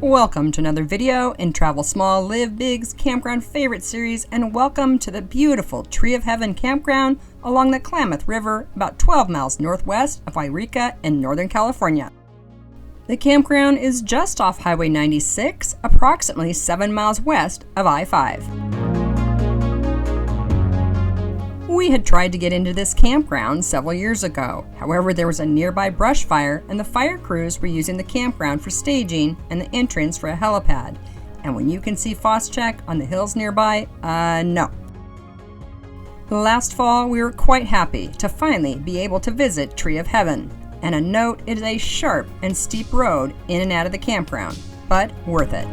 Welcome to another video in Travel Small, Live Big's Campground Favorite Series, and welcome to the beautiful Tree of Heaven Campground along the Klamath River, about 12 miles northwest of Yreka in Northern California. The campground is just off Highway 96, approximately 7 miles west of I-5. We had tried to get into this campground several years ago. However, there was a nearby brush fire and the fire crews were using the campground for staging and the entrance for a helipad. And when you can see Phos-Chek on the hills nearby, no. Last fall, we were quite happy to finally be able to visit Tree of Heaven. And a note, it is a sharp and steep road in and out of the campground, but worth it.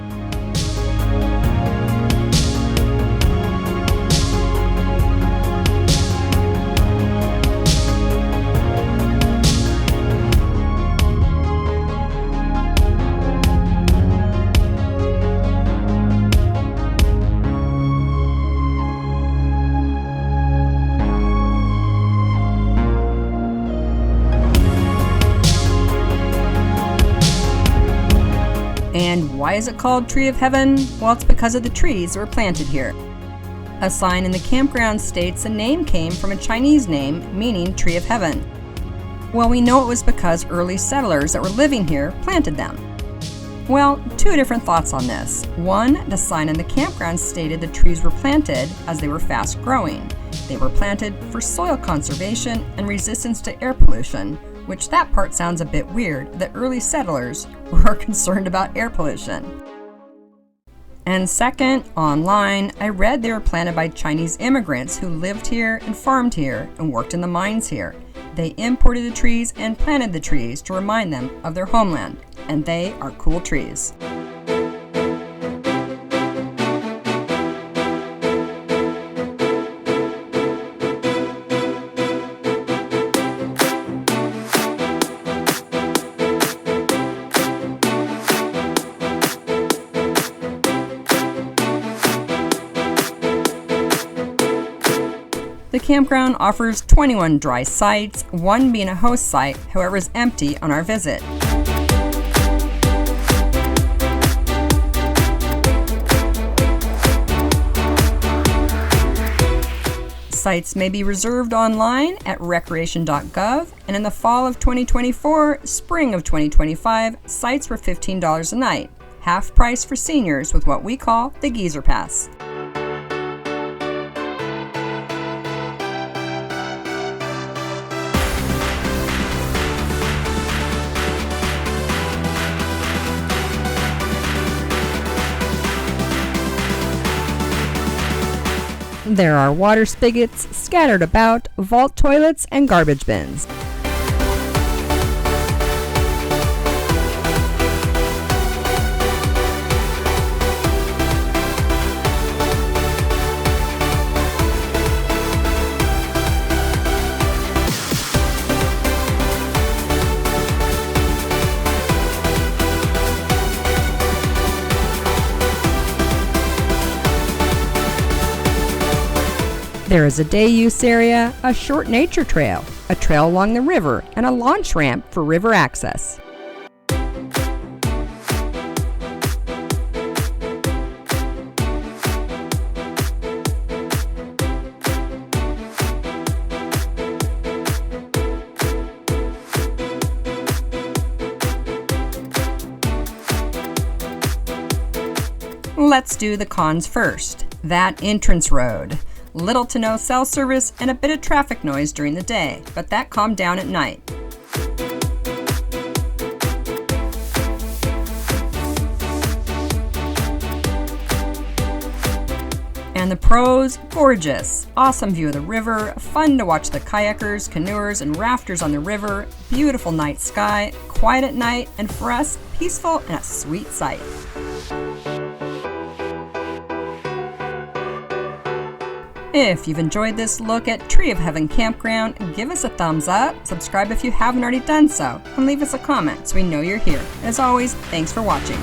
And why is it called Tree of Heaven? Well, it's because of the trees that were planted here. A sign in the campground states the name came from a Chinese name meaning Tree of Heaven. Well, we know it was because early settlers that were living here planted them. Well, two different thoughts on this. One, the sign in the campground stated the trees were planted as they were fast growing. They were planted for soil conservation and resistance to air pollution, which that part sounds a bit weird, that early settlers were concerned about air pollution. And second, online, I read they were planted by Chinese immigrants who lived here and farmed here and worked in the mines here. They imported the trees and planted the trees to remind them of their homeland, and they are cool trees. The campground offers 21 dry sites, one being a host site, however is empty on our visit. Sites may be reserved online at recreation.gov, and in the fall of 2024, spring of 2025, sites were $15 a night, half price for seniors with what we call the Geezer Pass. There are water spigots scattered about, vault toilets, and garbage bins. There is a day use area, a short nature trail, a trail along the river, and a launch ramp for river access. Let's do the cons first. That entrance road. Little to no cell service and a bit of traffic noise during the day, but that calmed down at night. And the pros, gorgeous. Awesome view of the river, fun to watch the kayakers, canoers, and rafters on the river, beautiful night sky, quiet at night, and for us, peaceful and a sweet sight. If you've enjoyed this look at Tree of Heaven Campground, give us a thumbs up, subscribe if you haven't already done so, and leave us a comment so we know you're here. As always, thanks for watching.